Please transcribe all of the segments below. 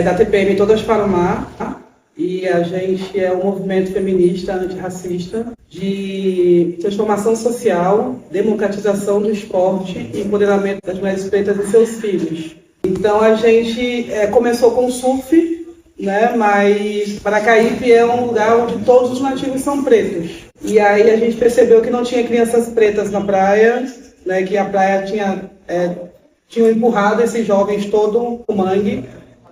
Da TPM Todas para o Mar, e a gente é um movimento feminista antirracista de transformação social, democratização do esporte e empoderamento das mulheres pretas e seus filhos. Então a gente começou com surf, né, mas Maracaípe é um lugar onde todos os nativos são pretos. E aí a gente percebeu que não tinha crianças pretas na praia, né, que a praia tinha empurrado esses jovens todo o mangue.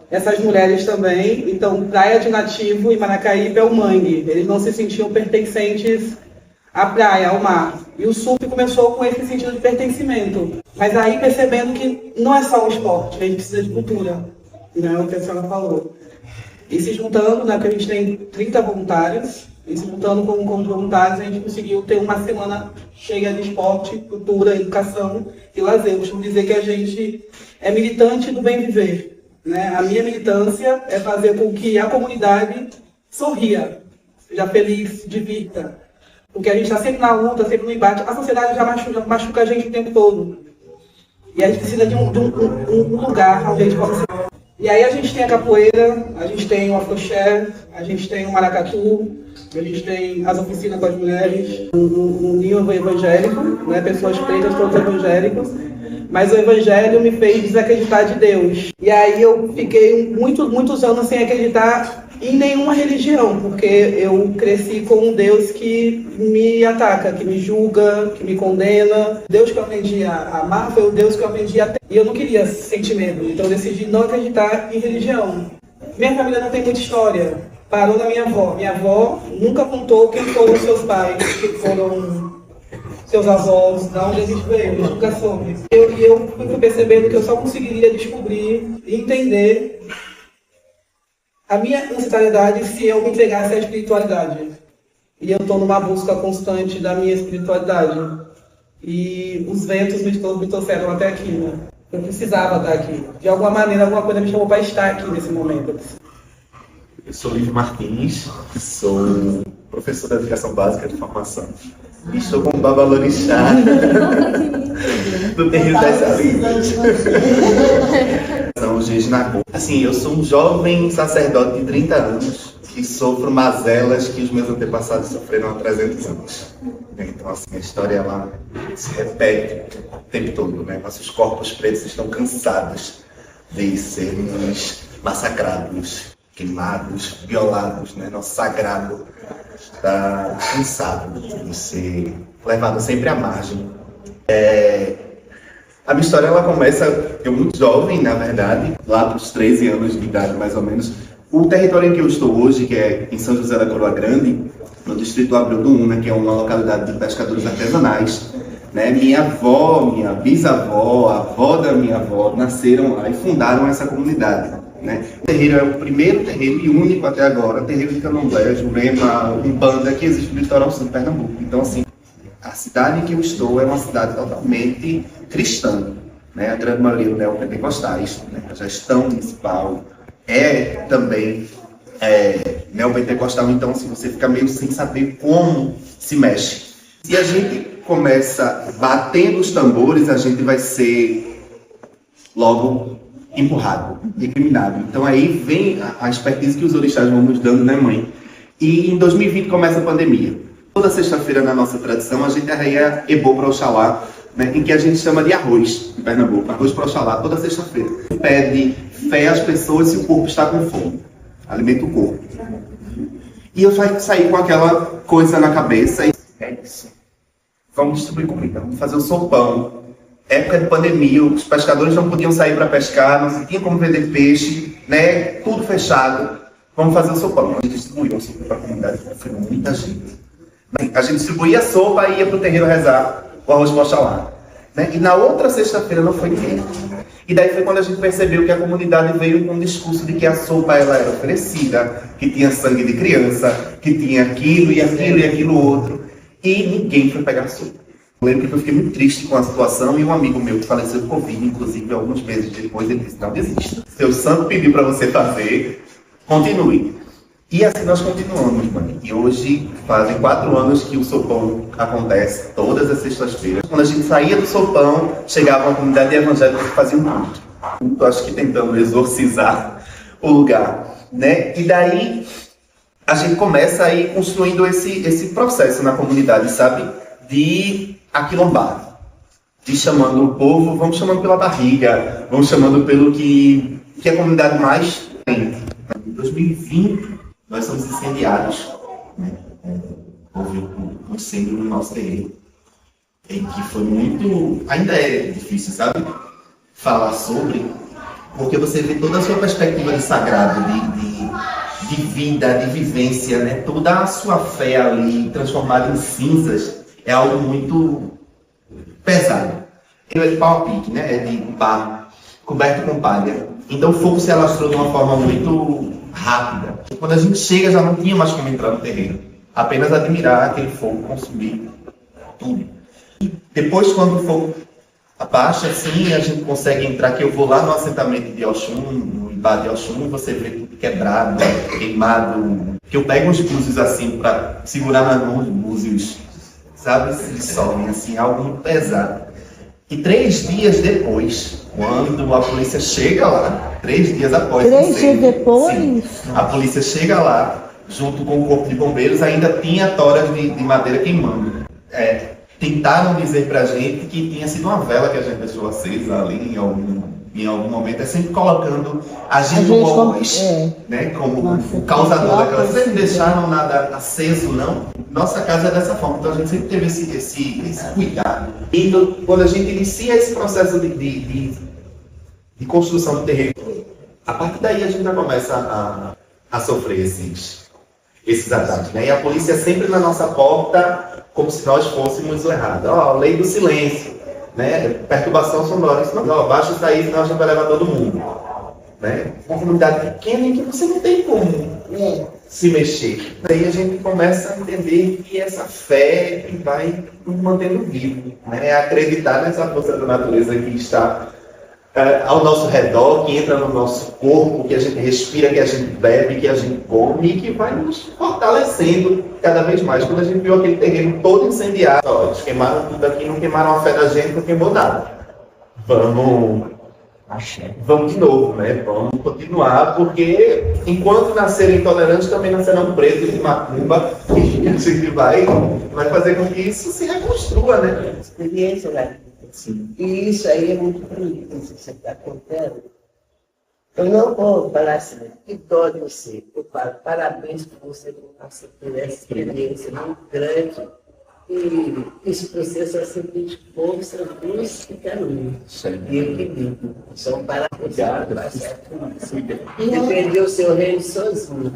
Essas mulheres também, então praia de nativo e Maracaípe é o mangue. Eles não se sentiam pertencentes à praia, ao mar. E o surf começou com esse sentido de pertencimento. Mas aí percebendo que não é só o esporte, a gente precisa de cultura, né, o que a senhora falou. E se juntando, né, porque a gente tem 30 voluntários, e se juntando com os voluntários, a gente conseguiu ter uma semana cheia de esporte, cultura, educação e lazer. Eu costumo dizer que a gente é militante do bem viver. Né? A minha militância é fazer com que a comunidade sorria, seja feliz, se divirta. Porque a gente está sempre na luta, sempre no embate. A sociedade já machuca a gente o tempo todo. E a gente precisa de um lugar onde a gente possa ser. E aí a gente tem a capoeira, a gente tem o afroxé, a gente tem o maracatu, a gente tem as oficinas com as mulheres, um ninho evangélico, né? Pessoas pretas, todos evangélicos. Mas o evangelho me fez desacreditar de Deus. E aí eu fiquei muitos anos sem acreditar em nenhuma religião, porque eu cresci com um Deus que me ataca, que me julga, que me condena. Deus que eu aprendi a amar foi o Deus que eu aprendi a ter. E eu não queria sentir medo, então eu decidi não acreditar em religião. Minha família não tem muita história. Parou na minha avó. Minha avó nunca contou quem foram seus pais, quem foram seus avós, de onde a gente veio, eles nunca soube. Eu fui percebendo que eu só conseguiria descobrir e entender a minha ancestralidade se eu me entregasse à espiritualidade. E eu estou numa busca constante da minha espiritualidade. E os ventos me trouxeram até aqui, né? Eu precisava estar aqui. De alguma maneira, alguma coisa me chamou para estar aqui nesse momento. Eu sou Livio Martins, sou professor de educação básica de formação. E estou com o Babalorixá do terreiro das Salinas. São Gejinacô. Assim, eu sou um jovem sacerdote de 30 anos que sofro mazelas que os meus antepassados sofreram há 300 anos. Então, assim, a história ela se repete o tempo todo, né? Nossos corpos pretos estão cansados de sermos massacrados, queimados, violados, né? Nosso sagrado está cansado de ser levado sempre à margem. A minha história ela começa, eu muito jovem, na verdade, lá para os 13 anos de idade, mais ou menos. O território em que eu estou hoje, que é em São José da Coroa Grande, no distrito do Abreu do Una, que é uma localidade de pescadores artesanais, né? Minha avó, minha bisavó, a avó da minha avó nasceram lá e fundaram essa comunidade. Né? O terreiro é o primeiro terreiro e único até agora, terreiro de Candomblé, Jurema, Umbanda, que existe no litoral sul de Pernambuco. Então, assim, a cidade em que eu estou é uma cidade totalmente cristã, né? A grande maioria do neopentecostais, né? A gestão municipal é também neopentecostal, então assim, você fica meio sem saber como se mexe. Se a gente começa batendo os tambores, a gente vai ser logo empurrado, recriminado. Então aí vem a expertise que os orixás vão nos dando, né, mãe? E em 2020 começa a pandemia. Toda sexta-feira na nossa tradição a gente arreia ebô para Oxalá, né, em que a gente chama de arroz em Pernambuco, arroz para Oxalá, toda sexta-feira. Pede fé às pessoas se o corpo está com fome. Alimenta o corpo. E eu saí com aquela coisa na cabeça e é isso. Vamos distribuir comida, vamos fazer o sopão. Época de pandemia, os pescadores não podiam sair para pescar, não se tinha como vender peixe, né? Tudo fechado. Vamos fazer o sopão. A gente distribuiu o sopão para a comunidade, foi muita gente. A gente distribuía sopa e ia para o terreiro rezar o arroz com Oxalá. Né? E na outra sexta-feira não foi ninguém. E daí foi quando a gente percebeu que a comunidade veio com um discurso de que a sopa ela era oferecida, que tinha sangue de criança, que tinha aquilo e aquilo e aquilo outro. E ninguém foi pegar sopa. Eu lembro que eu fiquei muito triste com a situação e um amigo meu que faleceu de Covid, inclusive, alguns meses depois, ele disse, não desista. Seu santo pediu para você fazer, continue. E assim nós continuamos, mãe. E hoje fazem 4 anos que o sopão acontece todas as sextas-feiras. Quando a gente saía do sopão, chegava uma comunidade evangélica que fazia um culto. Acho que tentando exorcizar o lugar, né? E daí a gente começa aí construindo esse processo na comunidade, sabe? De aquilombar. De chamando o povo, vamos chamando pela barriga, vamos chamando pelo que a comunidade mais tem. Em 2020, nós somos incendiados. Né? Houve um incêndio no nosso terreno. Em que foi muito... Ainda é difícil, sabe? Falar sobre, porque você vê toda a sua perspectiva de sagrado, de vida, de vivência, né? Toda a sua fé ali transformada em cinzas é algo muito pesado. Ele é de pau a pique, né? É de barro, coberto com palha. Então o fogo se alastrou de uma forma muito rápida. Quando a gente chega, já não tinha mais como entrar no terreno. Apenas admirar aquele fogo consumir tudo. E depois, quando o fogo abaixa, assim, a gente consegue entrar, que eu vou lá no assentamento de Oxum, no Ibá de Oxum, você vê tudo quebrado, queimado. Que eu pego uns búzios assim, para segurar nas mãos, búzios, sabe, se sobem, assim, algo muito pesado. E 3 dias depois, quando a polícia chega lá, 3 dias após... 3 dias depois? Sim, a polícia chega lá, junto com o corpo de bombeiros, ainda tinha toras de madeira queimando. Tentaram dizer pra gente que tinha sido uma vela que a gente deixou acesa ali em algum momento, sempre colocando a gente como algoz, né, como o causador daquela. Vocês não deixaram nada aceso, não? Nossa casa é dessa forma, então a gente sempre teve esse cuidado. E quando a gente inicia esse processo de construção do terreno, a partir daí a gente já começa a sofrer esses ataques, né? E a polícia é sempre na nossa porta, como se nós fôssemos o errado. Lei do silêncio, né? Perturbação sonora. Isso não, baixa isso aí, senão a gente vai levar todo mundo. Né? Uma comunidade pequena em que você não tem como se mexer. Daí a gente começa a entender que essa fé vai nos mantendo vivo, né? Acreditar nessa força da natureza que está ao nosso redor, que entra no nosso corpo, que a gente respira, que a gente bebe, que a gente come e que vai nos fortalecendo cada vez mais. Quando a gente viu aquele terreno todo incendiado, eles queimaram tudo aqui, não queimaram a fé da gente, não queimou nada. Vamos de novo, né? Vamos continuar, porque enquanto nascerem intolerantes, também nascerão presos de macumba, e a gente vai fazer com que isso se reconstrua, né? Experiência, né? Sim. E isso aí é muito bonito, isso que você está contando. Eu não vou falar assim, que dó de você. Eu falo, parabéns por você passar por essa experiência muito grande. E esse processo assim de força, luz e caminho. E equilíbrio. Então, parabéns por passar por isso. Defender o seu reino sozinho,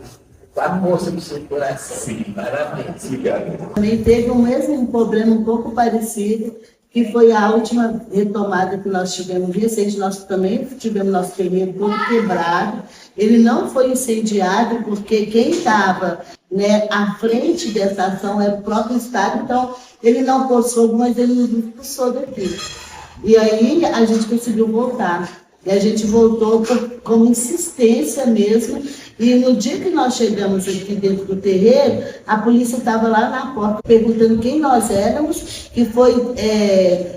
com a força do seu coração. Sim. Parabéns. Obrigado. Também teve um problema um pouco parecido, que foi a última retomada que nós tivemos recente. Nós também tivemos nosso terreno todo quebrado. Ele não foi incendiado porque quem estava, né, à frente dessa ação é o próprio Estado, então ele não pôs fogo, mas ele nos expulsou daqui. E aí a gente conseguiu voltar. E a gente voltou com insistência mesmo. E no dia que nós chegamos aqui dentro do terreiro, a polícia estava lá na porta perguntando quem nós éramos, que foi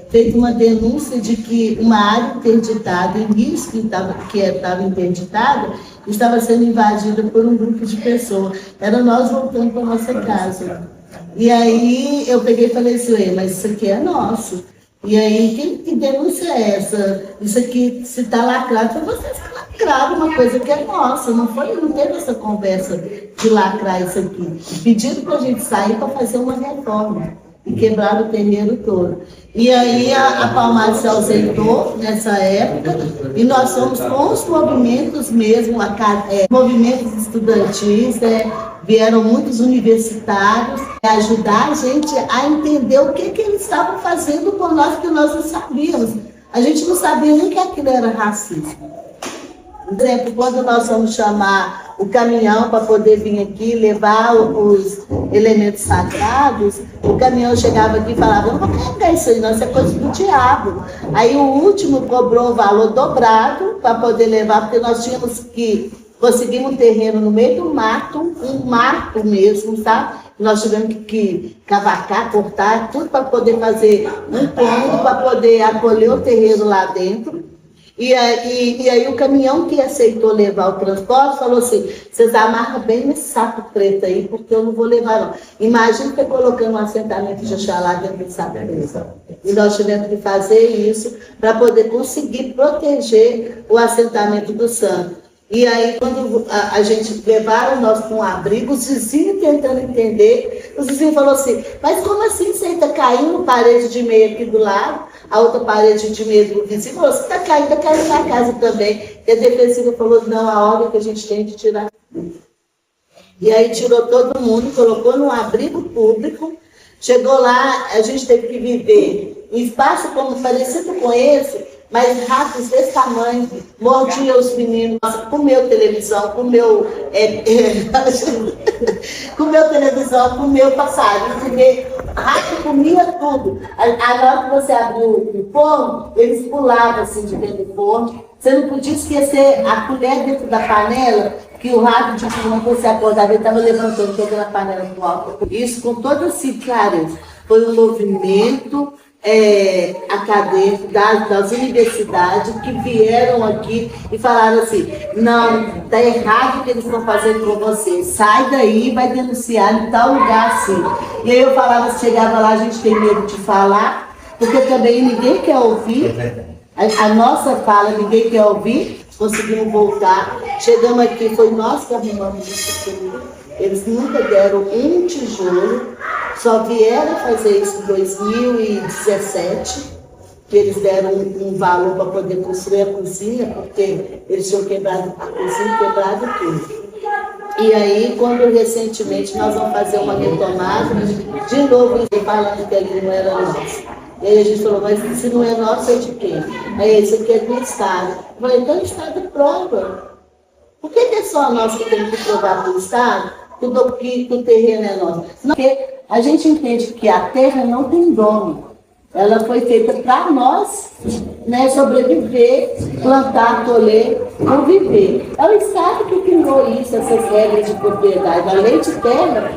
feita uma denúncia de que uma área interditada, em risco que estava interditada, estava sendo invadida por um grupo de pessoas. Era nós voltando para a nossa casa. E aí eu peguei e falei assim, mas isso aqui é nosso. E aí, que denúncia é essa? Isso aqui, se está lacrado, foi vocês que lacraram uma coisa que é nossa. Não teve essa conversa de lacrar isso aqui. Pediram para a gente sair para fazer uma reforma. e quebraram o terreiro todo. E aí a Palmar se ausentou nessa época e nós fomos com os movimentos mesmo, movimentos estudantis, vieram muitos universitários ajudar a gente a entender o que eles estavam fazendo por nós, que nós não sabíamos. A gente não sabia nem que aquilo era racismo. Por exemplo, quando nós fomos chamar o caminhão para poder vir aqui levar os elementos sagrados, o caminhão chegava aqui e falava: não vou carregar isso aí, não, isso é coisa do diabo. Aí o último cobrou o valor dobrado para poder levar, porque nós tínhamos que conseguir um terreno no meio do mato, um mato mesmo, sabe? Nós tivemos que cavacar, cortar, tudo para poder fazer um plano, para poder acolher o terreno lá dentro. E aí o caminhão que aceitou levar o transporte falou assim: vocês amarram bem nesse saco preto aí, porque eu não vou levar não. Imagina você colocando um assentamento de Oxalá dentro desse saco preto. E nós tivemos que fazer isso para poder conseguir proteger o assentamento do santo. E aí, quando a gente levaram nós para um abrigo, os vizinhos tentando entender, os vizinhos falaram assim: mas como assim você está caindo parede de meia aqui do lado, a outra parede de meia do vizinho falou: você está caindo na casa também. E a defensiva falou: não, a ordem que a gente tem de tirar. E aí tirou todo mundo, colocou num abrigo público, chegou lá, a gente teve que viver um espaço como parecido com esse, mas ratos desse tamanho, mordia os meninos, comeu televisão, comeu televisão, comeu passarinho, rato comia tudo. A hora que você abriu o forno, eles pulavam assim de dentro do forno. Você não podia esquecer a colher dentro da panela, que o rato, tipo, quando você acordava, ele estava levantando toda a panela do alto. Isso com toda essa clareza. Foi um movimento acadêmico das universidades que vieram aqui e falaram assim: não, está errado o que eles estão fazendo com você, sai daí, vai denunciar em tal lugar assim. E aí eu falava, chegava lá, a gente tem medo de falar, porque também ninguém quer ouvir, a nossa fala ninguém quer ouvir. Conseguimos voltar, chegamos aqui, foi nós que arrumamos isso tudo. Eles nunca deram um tijolo, só vieram fazer isso em 2017, que eles deram um valor para poder construir a cozinha, porque eles tinham quebrado a cozinha, quebrado tudo. E aí, quando recentemente nós vamos fazer uma retomada, de novo falando que ali não era nosso. E aí a gente falou: mas se não é nosso, é de quem? Aí esse aqui é do Estado. Eu falei: então o Estado prova. Por que é só nós que temos que provar para o Estado que o terreno é nosso? Não, porque a gente entende que a terra não tem dono. Ela foi feita para nós, né, sobreviver, plantar, colher, conviver. É o Estado que criou isso, essas regras de propriedade. A lei de terra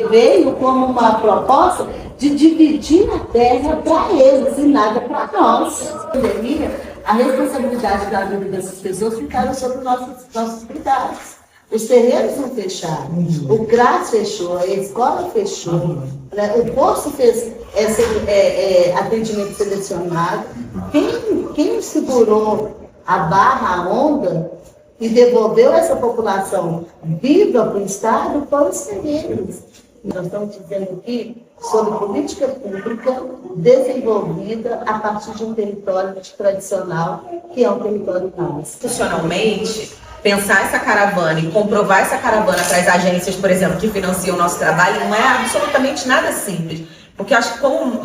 veio como uma proposta de dividir a terra para eles e nada para nós. Na pandemia, a responsabilidade da vida dessas pessoas ficaram sobre nossos cuidados. Os terreiros não fecharam, o CRAS fechou, a escola fechou, né? O posto fez atendimento selecionado. Quem segurou a barra, a onda, e devolveu essa população viva para o Estado foram os terreiros. Nós estamos dizendo aqui sobre política pública desenvolvida a partir de um território tradicional, que é um território nosso. Institucionalmente, pensar essa caravana e comprovar essa caravana para as agências, por exemplo, que financiam o nosso trabalho, não é absolutamente nada simples. Porque eu acho que, como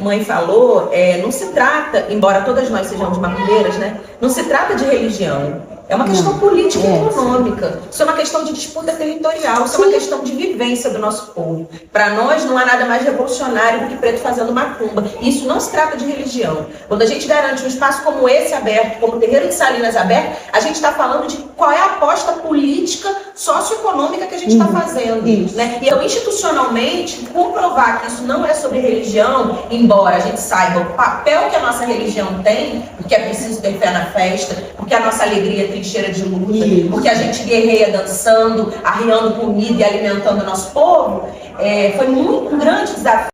mãe falou, não se trata, embora todas nós sejamos macumbeiras, né, não se trata de religião. É uma questão política e econômica. Isso é uma questão de disputa territorial. Isso é uma questão de vivência do nosso povo. Para nós, não há nada mais revolucionário do que preto fazendo macumba. Isso não se trata de religião. Quando a gente garante um espaço como esse aberto, como o Terreiro de Salinas aberto, a gente está falando de qual é a aposta política, socioeconômica que a gente está fazendo. Né? E então, institucionalmente, comprovar que isso não é sobre religião, embora a gente saiba o papel que a nossa religião tem, porque é preciso ter fé na festa, porque a nossa alegria cheira de luta, porque a gente guerreia dançando, arriando comida e alimentando o nosso povo, foi muito um grande desafio.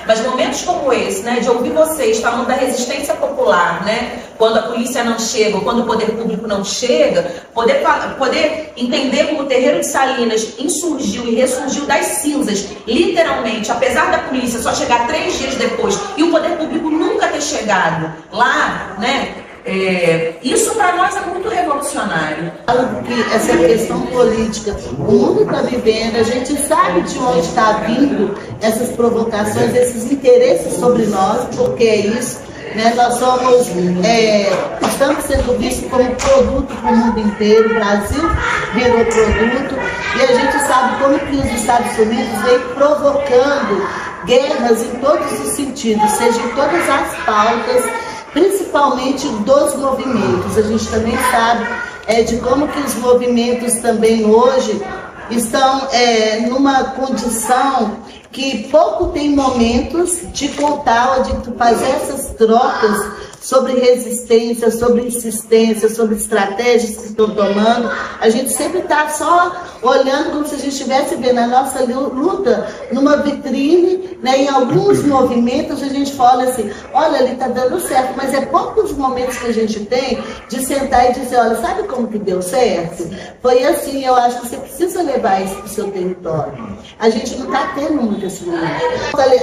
Mas momentos como esse, né, de ouvir vocês falando da resistência popular, né, quando a polícia não chega, ou quando o poder público não chega, poder entender como o Terreiro de Salinas insurgiu e ressurgiu das cinzas, literalmente, apesar da polícia só chegar 3 dias depois e o poder público nunca ter chegado lá, né? Isso para nós é muito revolucionário. Falo que essa questão política, o mundo está vivendo, a gente sabe de onde está vindo essas provocações, esses interesses sobre nós, porque é isso, né? Nós somos, estamos sendo vistos como produto para o mundo inteiro, o Brasil virou produto, e a gente sabe como que os Estados Unidos vem provocando guerras em todos os sentidos, seja em todas as pautas, principalmente dos movimentos. A gente também sabe de como que os movimentos também hoje estão numa condição que pouco tem momentos de contar ou de fazer essas trocas sobre resistência, sobre insistência, sobre estratégias que estão tomando. A gente sempre está só olhando como se a gente estivesse vendo a nossa luta numa vitrine, né? Em alguns movimentos a gente fala assim, olha, ali está dando certo, mas é poucos momentos que a gente tem de sentar e dizer, olha, sabe como que deu certo? Foi assim, eu acho que você precisa levar isso para o seu território. A gente não está tendo muito esse momento.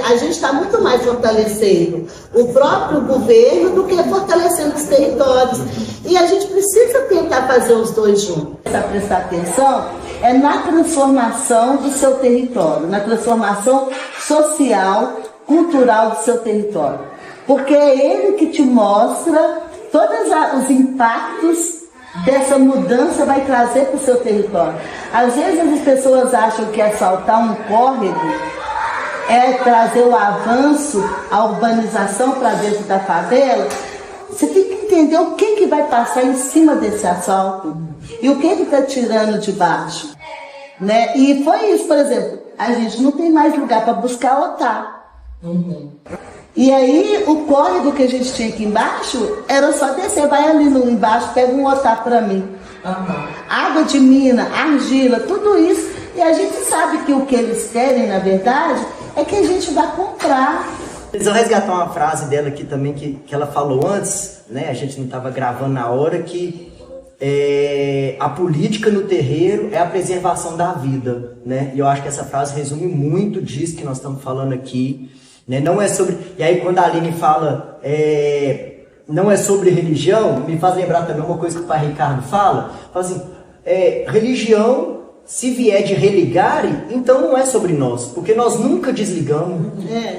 A gente está muito mais fortalecendo o próprio governo do que fortalecendo os territórios. E a gente precisa tentar fazer os dois juntos. Para prestar atenção é na transformação do seu território, na transformação social, cultural do seu território. Porque é ele que te mostra todos os impactos dessa mudança vai trazer para o seu território. Às vezes as pessoas acham que assaltar um córrego é trazer o avanço, a urbanização para dentro da favela. Você tem que entender o que vai passar em cima desse assalto e o que está tirando de baixo, né? E foi isso, por exemplo, a gente não tem mais lugar para buscar otá. E aí o córrego que a gente tinha aqui embaixo era só descer, vai ali no embaixo, pega um otá para mim. Água de mina, argila, tudo isso. E a gente sabe que o que eles querem, na verdade, é que a gente vá comprar. Eles vão resgatar uma frase dela aqui também, que ela falou antes, né? A gente não estava gravando na hora, que a política no terreiro é a preservação da vida, né? E eu acho que essa frase resume muito disso que nós estamos falando aqui, né? Não é sobre... E aí quando a Aline fala, não é sobre religião, me faz lembrar também uma coisa que o pai Ricardo fala assim, religião... Se vier de religare, então não é sobre nós, porque nós nunca desligamos.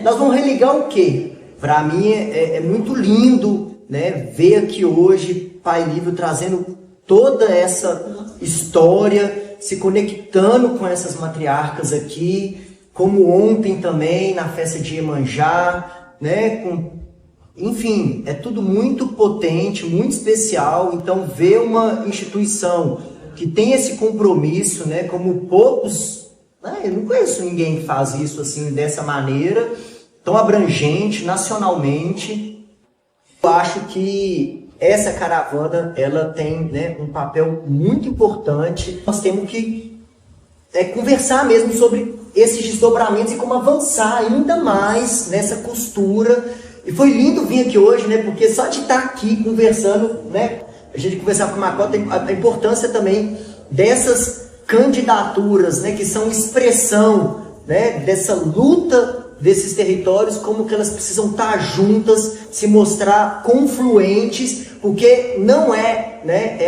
Nós vamos religar o quê? Para mim é muito lindo, né, ver aqui hoje Pai Lívio trazendo toda essa história, se conectando com essas matriarcas aqui, como ontem também na festa de Iemanjá, né, enfim, é tudo muito potente, muito especial. Então ver uma instituição que tem esse compromisso, né, como poucos, eu não conheço ninguém que faz isso assim, dessa maneira, tão abrangente, nacionalmente. Eu acho que essa caravana, ela tem, né, um papel muito importante. Nós temos que conversar mesmo sobre esses desdobramentos e como avançar ainda mais nessa costura. E foi lindo vir aqui hoje, né, porque só de estar aqui conversando, né, a gente conversar com o Macota, a importância também dessas candidaturas, né, que são expressão, né, dessa luta desses territórios, como que elas precisam estar juntas, se mostrar confluentes, porque não é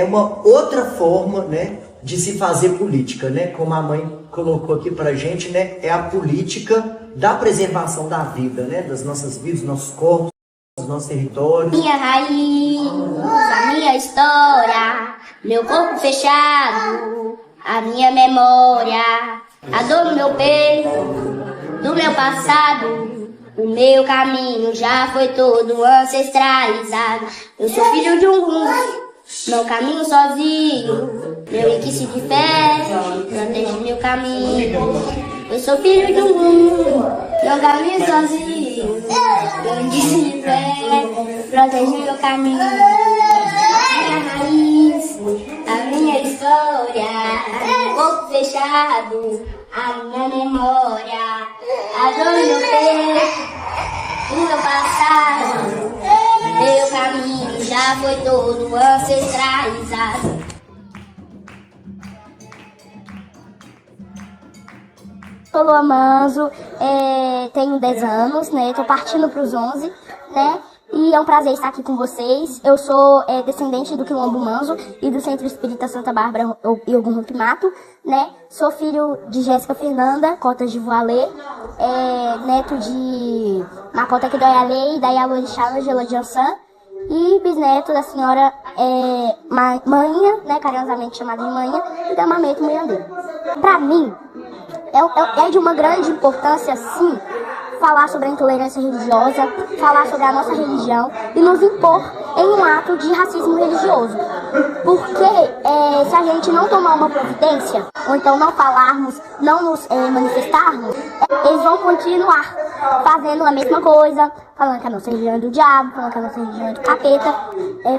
uma outra forma, né, de se fazer política, né, como a mãe colocou aqui pra gente, né, é a política da preservação da vida, né, das nossas vidas, dos nossos corpos, dos nossos territórios. Minha raiz, a minha história, meu corpo fechado, a minha memória, a dor no meu peito, do meu passado, o meu caminho já foi todo ancestralizado. Eu sou filho de um mundo, não caminho sozinho, meu requisito de fé protege meu caminho. Eu sou filho de um mundo, não caminho sozinho, meu requisito de fé protege meu caminho. A minha raiz, a minha história. história, meu corpo fechado, a minha memória, a dor no meu peito, do meu passado, meu caminho já foi todo ancestralizado. Sou Lua Manzo, tenho 10 anos, né? Tô partindo para os 11, né? E é um prazer estar aqui com vocês. Eu sou descendente do Quilombo Manzo e do Centro Espírita Santa Bárbara e Ogum Rompimato, né? Sou filho de Jéssica Fernanda, Cotas de Voalê, neto de Macota Kedoyalê e da Yalorixá Angela Jansan, e bisneto da senhora Manha, né, carinhosamente chamada de Manha, e da Mameto Muiandê. Para mim, é de uma grande importância, sim, falar sobre a intolerância religiosa, falar sobre a nossa religião e nos impor em um ato de racismo religioso. Porque se a gente não tomar uma providência, ou então não falarmos, não nos manifestarmos, eles vão continuar fazendo a mesma coisa, falando que a nossa religião é do diabo, falando que a nossa religião é do capeta,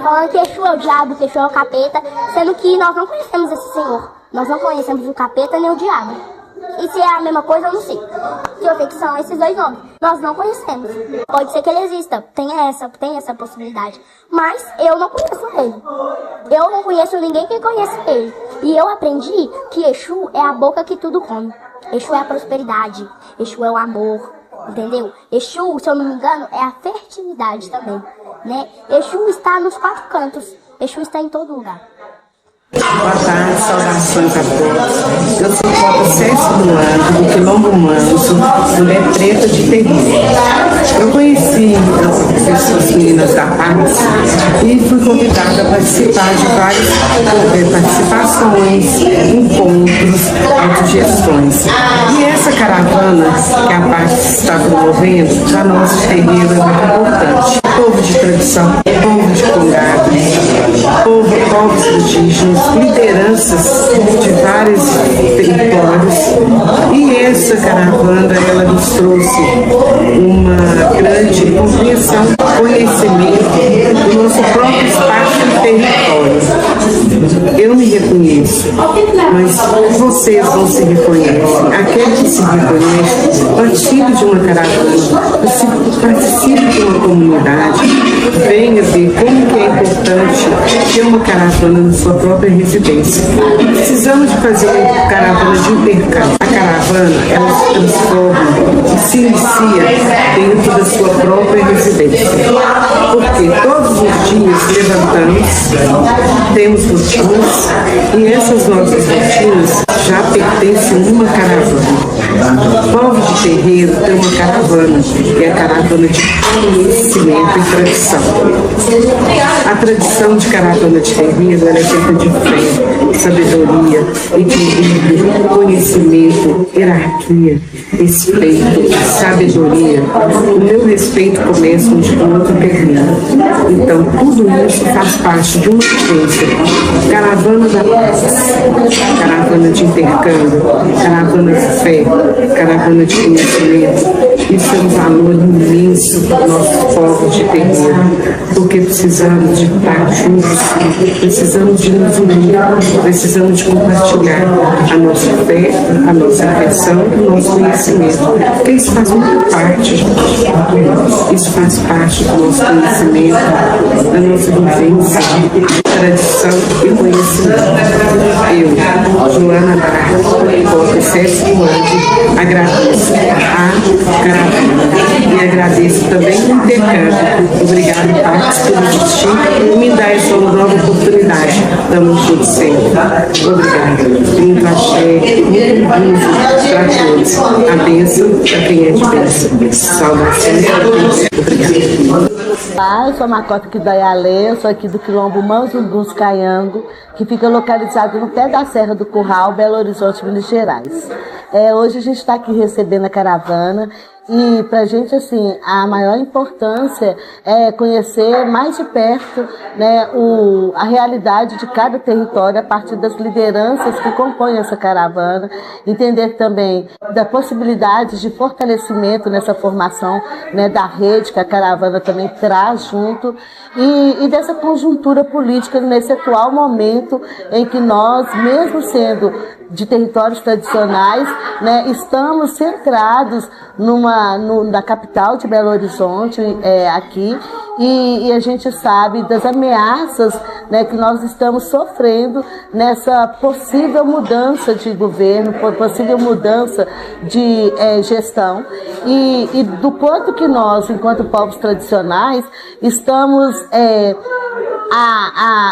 falando que Exu é o diabo, que Exu é o capeta, sendo que nós não conhecemos esse Senhor, nós não conhecemos o capeta nem o diabo. E se é a mesma coisa, eu não sei. Se eu sei que são esses dois nomes, nós não conhecemos. Pode ser que ele exista, tem essa possibilidade. Mas eu não conheço ele. Eu não conheço ninguém que conhece ele. E eu aprendi que Exu é a boca que tudo come. Exu é a prosperidade. Exu é o amor. Entendeu? Exu, se eu não me engano, é a fertilidade também, né? Exu está nos 4 cantos. Exu está em todo lugar. Boa tarde, saudações a todos. Eu sou Cota César do Quilombo Manzo, mulher preta de Terreiro. Eu conheci as meninas da Paz e fui convidada a participar de várias participações, encontros, autogestões. E essa caravana que a Paz está promovendo para nosso terreiro é muito importante. Povo de tradição, povo de congado, povos indígenas, lideranças de vários territórios, e essa caravana ela nos trouxe uma grande compreensão, conhecimento do nosso próprio espaço e território. Eu me reconheço, mas vocês não se reconhecem. Aquele que se reconhece participe de uma caravana, participe de uma comunidade, venha ver como que é importante ter uma caravana na sua própria residência. Precisamos de fazer uma caravana de intercâmbio. A caravana, ela se transforma e se inicia dentro da sua própria residência. Porque todos os dias levantamos, temos rotinas, e essas nossas rotinas já pertencem a uma caravana. Povo de terreiro tem uma caravana, que é a caravana de conhecimento e tradição. A tradição de caravana de terreiro é feita de fé, sabedoria, equilíbrio, conhecimento, hierarquia, respeito, sabedoria. O meu respeito começa onde o outro termina. Então, tudo isso faz parte de uma vivência. Caravana da paz, caravana de intercâmbio, caravana de fé, caravana de conhecimento. Isso é um valor imenso para o nosso povo de terreiro, porque precisamos de estar juntos, precisamos de nos unir, precisamos de compartilhar a nossa fé, a nossa intenção, o nosso conhecimento. Porque isso faz muito parte, isso faz parte do nosso conhecimento, da nossa vivência, tradição e conhecimento. Eu, Joana Barra, Cota César Luande, agradeço a caravana e agradeço também o intercâmbio. Obrigado, Pax, por existir e me dar essa nova oportunidade. Estamos juntos sempre. Obrigada. Muito axé, muito para todos. A bênção a quem é de bênção. Saudações. Obrigada. Olá, eu sou Macota Kedoyalê, eu sou aqui do Quilombo Manzo dos Caiango, que fica localizado no pé da Serra do Curral, Belo Horizonte, Minas Gerais. Hoje a gente está aqui recebendo a caravana E para a gente, assim, a maior importância é conhecer mais de perto, né, a realidade de cada território a partir das lideranças que compõem essa caravana, entender também da possibilidade de fortalecimento nessa formação, né, da rede que a caravana também traz junto, e dessa conjuntura política nesse atual momento em que nós, mesmo sendo de territórios tradicionais, né, estamos centrados na capital de Belo Horizonte, aqui, e a gente sabe das ameaças, né, que nós estamos sofrendo nessa possível mudança de governo, possível mudança de gestão, e do quanto que nós, enquanto povos tradicionais, estamos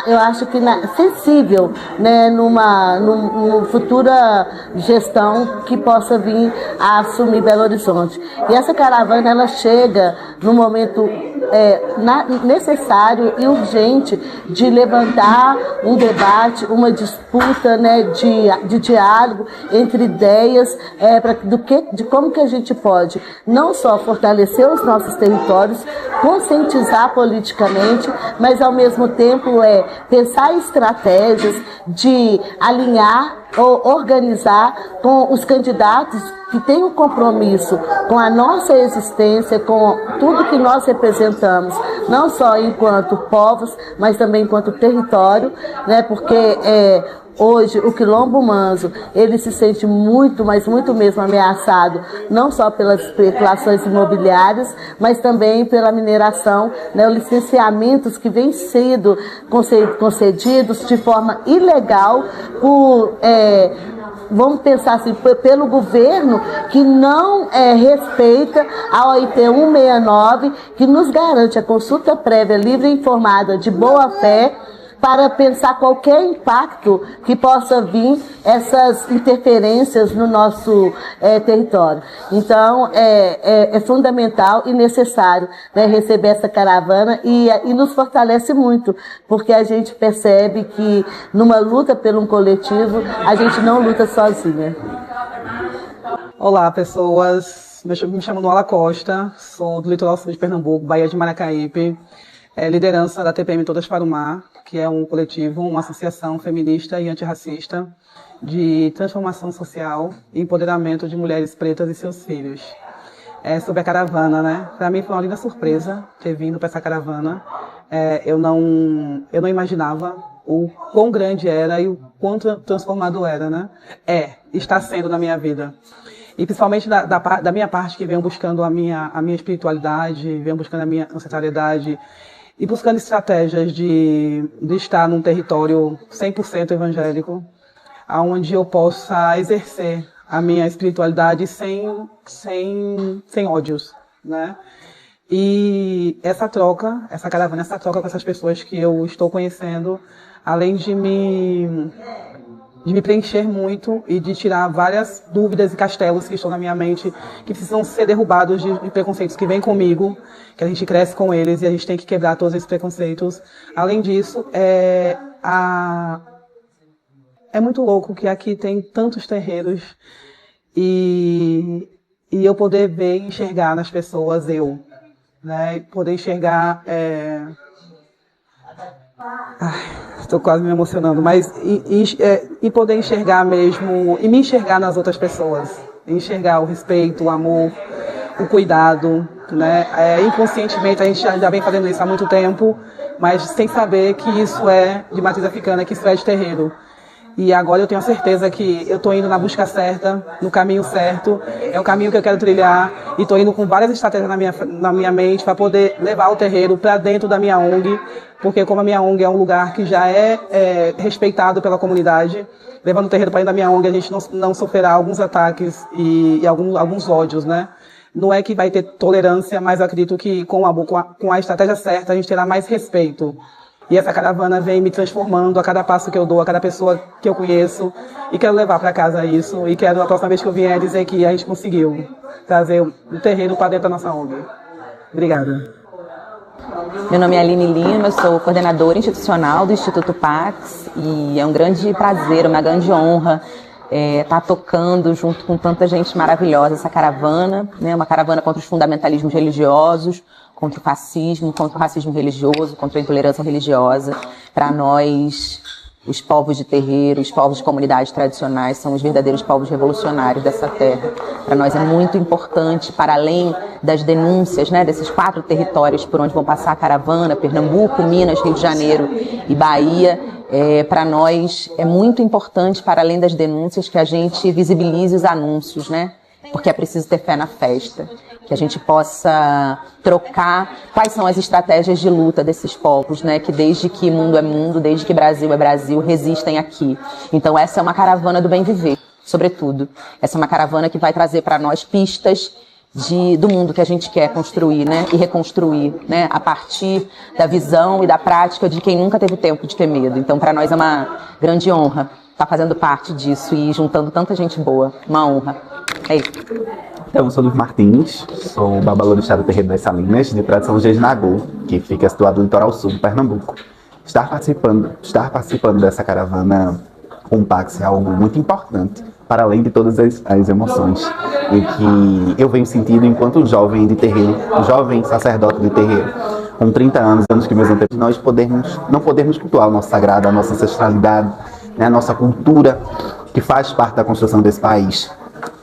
eu acho que sensível, né, numa futura gestão que possa vir a assumir Belo Horizonte. E essa caravana, ela chega no momento necessário e urgente de levantar um debate, uma disputa, né, de diálogo entre ideias, de como que a gente pode não só fortalecer os nossos territórios, conscientizar politicamente, mas ao mesmo tempo pensar estratégias de alinhar ou organizar com os candidatos que têm um compromisso com a nossa existência, com tudo que nós representamos, não só enquanto povos, mas também enquanto território, né? Porque hoje o Quilombo Manso, ele se sente muito, mas muito mesmo ameaçado, não só pelas especulações imobiliárias, mas também pela mineração, né, os licenciamentos que vêm sendo concedidos de forma ilegal por vamos pensar assim, pelo governo que não respeita a OIT 169, que nos garante a consulta prévia livre e informada de boa fé, para pensar qualquer impacto que possa vir essas interferências no nosso território. Então, é fundamental e necessário, né, receber essa caravana e nos fortalece muito, porque a gente percebe que numa luta por um coletivo, a gente não luta sozinha. Olá, pessoas. Me chamo Noala Costa, sou do litoral sul de Pernambuco, Baía de Maracaípe, liderança da TPM Todas para o Mar, que é um coletivo, uma associação feminista e antirracista de transformação social e empoderamento de mulheres pretas e seus filhos. Sobre a caravana, né? Para mim foi uma linda surpresa ter vindo para essa caravana. Eu não imaginava o quão grande era e o quão transformador era, né? Está sendo na minha vida. E principalmente da minha parte, que venho buscando a minha espiritualidade, venho buscando a minha ancestralidade, e buscando estratégias de estar num território 100% evangélico, onde eu possa exercer a minha espiritualidade sem ódios, né? E essa caravana, essa troca com essas pessoas que eu estou conhecendo, além de me preencher muito e de tirar várias dúvidas e castelos que estão na minha mente, que precisam ser derrubados de preconceitos que vêm comigo, que a gente cresce com eles e a gente tem que quebrar todos esses preconceitos. Além disso, é muito louco que aqui tem tantos terreiros e eu poder ver e enxergar nas pessoas né? Poder enxergar... Estou quase me emocionando, mas e poder enxergar mesmo, e me enxergar nas outras pessoas, enxergar o respeito, o amor, o cuidado, né? Inconscientemente a gente já vem fazendo isso há muito tempo, mas sem saber que isso é de matriz africana, que isso é de terreiro. E agora eu tenho a certeza que eu estou indo na busca certa, no caminho certo, é o caminho que eu quero trilhar, e estou indo com várias estratégias na minha mente para poder levar o terreiro para dentro da minha ONG, porque como a minha ONG é um lugar que já é respeitado pela comunidade, levando o terreiro para dentro da minha ONG a gente não sofrerá alguns ataques e alguns ódios, né? Não é que vai ter tolerância, mas eu acredito que com a estratégia certa a gente terá mais respeito. E essa caravana vem me transformando a cada passo que eu dou, a cada pessoa que eu conheço. E quero levar para casa isso. E quero, a próxima vez que eu vier, dizer que a gente conseguiu trazer o terreno para dentro da nossa ONG. Obrigada. Meu nome é Aline Lima, eu sou coordenadora institucional do Instituto Pax. E é um grande prazer, uma grande honra tá tocando junto com tanta gente maravilhosa essa caravana, né? Uma caravana contra os fundamentalismos religiosos, contra o fascismo, contra o racismo religioso, contra a intolerância religiosa. Para nós, os povos de terreiro, os povos de comunidades tradicionais são os verdadeiros povos revolucionários dessa terra. Para nós é muito importante, para além das denúncias, né, desses 4 territórios por onde vão passar a caravana, Pernambuco, Minas, Rio de Janeiro e Bahia, para nós é muito importante, para além das denúncias, que a gente visibilize os anúncios, né? Porque é preciso ter fé na festa, que a gente possa trocar quais são as estratégias de luta desses povos, né, que desde que mundo é mundo, desde que Brasil é Brasil, resistem aqui. Então essa é uma caravana do bem viver, sobretudo. Essa é uma caravana que vai trazer para nós pistas do mundo que a gente quer construir, né, e reconstruir, né, a partir da visão e da prática de quem nunca teve tempo de ter medo. Então para nós é uma grande honra estar fazendo parte disso e juntando tanta gente boa. Uma honra. É isso. Então, eu sou Luiz Martins, sou babalô do Estado Terreiro das Salinas, de tradição Jesnagô, que fica situado no litoral sul de Pernambuco. Estar participando dessa caravana Compax é algo muito importante, para além de todas as emoções e que eu venho sentindo enquanto jovem de terreiro, jovem sacerdote de terreiro, com 30 anos que meus antepassamos, nós não podermos cultuar o nosso sagrado, a nossa ancestralidade, né, a nossa cultura, que faz parte da construção desse país.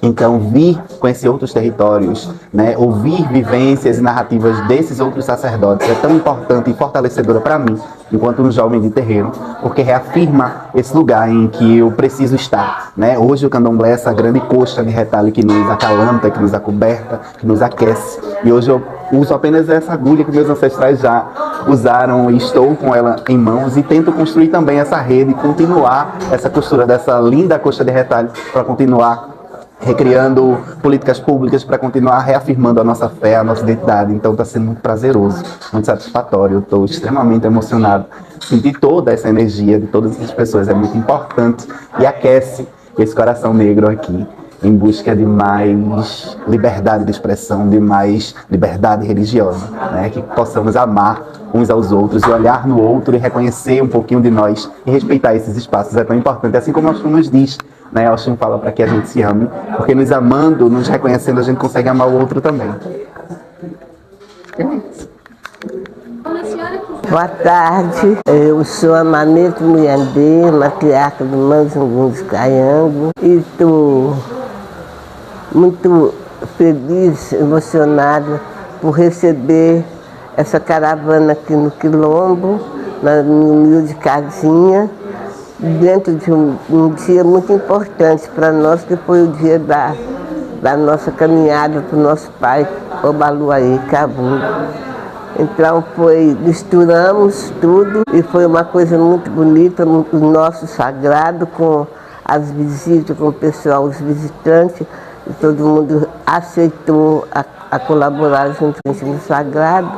Então, vir conhecer outros territórios, né, ouvir vivências e narrativas desses outros sacerdotes é tão importante e fortalecedora para mim, enquanto um jovem de terreiro, porque reafirma esse lugar em que eu preciso estar, né? Hoje o candomblé é essa grande coxa de retalho que nos acalanta, que nos acoberta, que nos aquece. E hoje eu uso apenas essa agulha que meus ancestrais já usaram e estou com ela em mãos e tento construir também essa rede, continuar essa costura dessa linda coxa de retalho para continuar recriando políticas públicas, para continuar reafirmando a nossa fé, a nossa identidade. Então está sendo muito prazeroso, muito satisfatório. Eu estou extremamente emocionado. Sentir toda essa energia de todas essas pessoas é muito importante e aquece esse coração negro aqui, em busca de mais liberdade de expressão, de mais liberdade religiosa, né? Que possamos amar uns aos outros e olhar no outro e reconhecer um pouquinho de nós e respeitar esses espaços. É tão importante, assim como Oxum nos diz, né? Oxum fala para que a gente se ame, porque nos amando, nos reconhecendo, a gente consegue amar o outro também. Boa tarde, eu sou a Maneto Mulhandê, matriarca do Manzungun dos Caiango, e estou muito feliz, emocionada por receber essa caravana aqui no Quilombo, na minha humilde casinha, dentro de um dia muito importante para nós, que foi o dia da nossa caminhada para o nosso pai, Obaluaí Cabumbo. Então misturamos tudo e foi uma coisa muito bonita, o nosso sagrado, com as visitas, com o pessoal, os visitantes, e todo mundo aceitou a colaborar junto com o sagrado.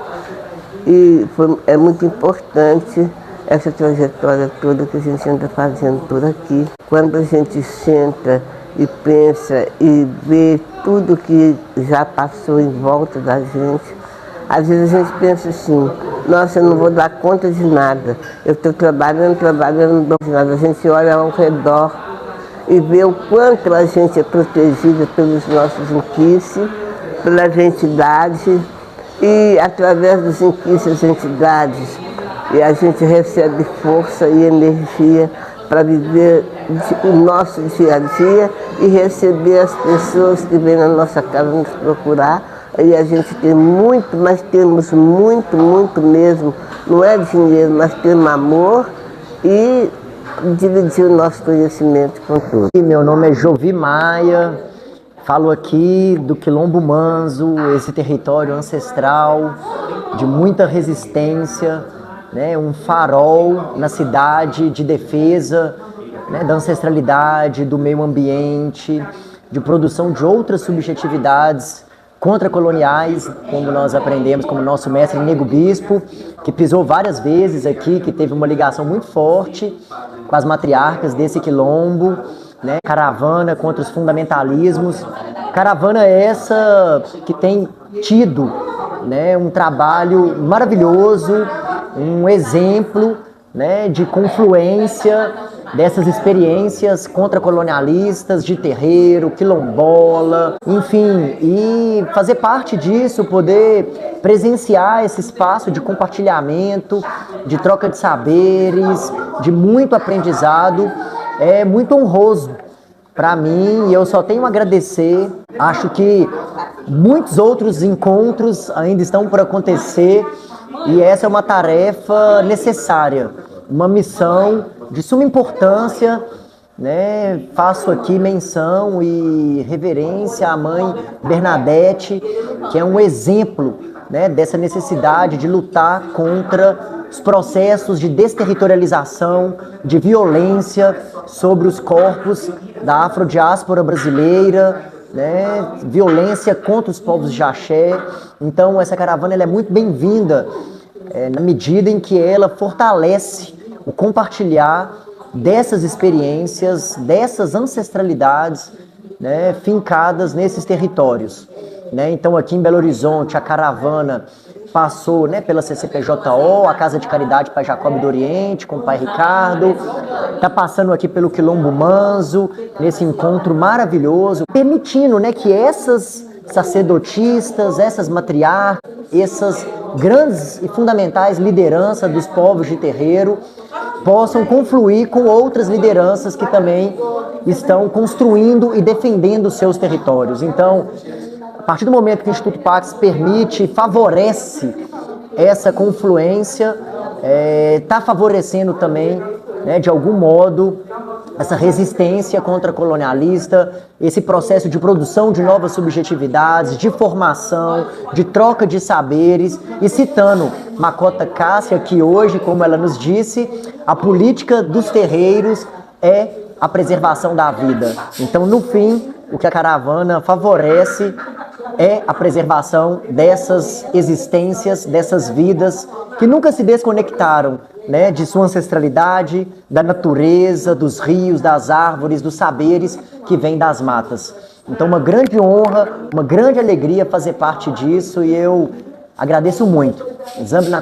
E é muito importante essa trajetória toda que a gente anda fazendo por aqui. Quando a gente senta e pensa e vê tudo que já passou em volta da gente, às vezes a gente pensa assim, nossa, eu não vou dar conta de nada. Eu estou trabalhando, não dou conta de nada. A gente olha ao redor e vê o quanto a gente é protegida pelos nossos inquices, pelas entidades, e através dos inquices das entidades, e a gente recebe força e energia para viver o nosso dia a dia e receber as pessoas que vêm na nossa casa nos procurar. E a gente tem muito, mas temos muito, muito mesmo. Não é dinheiro, mas temos amor e dividir o nosso conhecimento com todos. Meu nome é Jovi Maia, falo aqui do Quilombo Manzo, esse território ancestral de muita resistência, né, um farol na cidade de defesa, né, da ancestralidade, do meio ambiente, de produção de outras subjetividades contracoloniais, como nós aprendemos, como nosso mestre Nego Bispo, que pisou várias vezes aqui, que teve uma ligação muito forte com as matriarcas desse quilombo, né? Caravana contra os fundamentalismos. Caravana essa que tem tido, né, um trabalho maravilhoso, um exemplo, né, de confluência dessas experiências contracolonialistas de terreiro, quilombola, enfim, e fazer parte disso, poder presenciar esse espaço de compartilhamento, de troca de saberes, de muito aprendizado, é muito honroso para mim e eu só tenho a agradecer. Acho que muitos outros encontros ainda estão por acontecer e essa é uma tarefa necessária, uma missão de suma importância, né? Faço aqui menção e reverência à mãe Bernadette, que é um exemplo, né, dessa necessidade de lutar contra os processos de desterritorialização, de violência sobre os corpos da afrodiáspora brasileira, né, violência contra os povos de axé. Então essa caravana ela é muito bem-vinda na medida em que ela fortalece o compartilhar dessas experiências, dessas ancestralidades, né, fincadas nesses territórios. Né? Então aqui em Belo Horizonte a caravana passou, né, pela CCPJO, a Casa de Caridade Pai Jacob do Oriente, com o Pai Ricardo, está passando aqui pelo Quilombo Manso, nesse encontro maravilhoso, permitindo, né, que essas sacerdotistas, essas matriarcas, essas grandes e fundamentais lideranças dos povos de terreiro possam confluir com outras lideranças que também estão construindo e defendendo os seus territórios. Então, a partir do momento que o Instituto Pax permite, favorece essa confluência, está favorecendo também, né, de algum modo, essa resistência contra-colonialista, esse processo de produção de novas subjetividades, de formação, de troca de saberes, e citando Makota Cássia, que hoje, como ela nos disse, a política dos terreiros é a preservação da vida. Então, no fim, o que a caravana favorece é a preservação dessas existências, dessas vidas que nunca se desconectaram, né, de sua ancestralidade, da natureza, dos rios, das árvores, dos saberes que vêm das matas. Então, uma grande honra, uma grande alegria fazer parte disso e eu agradeço muito. Zambi na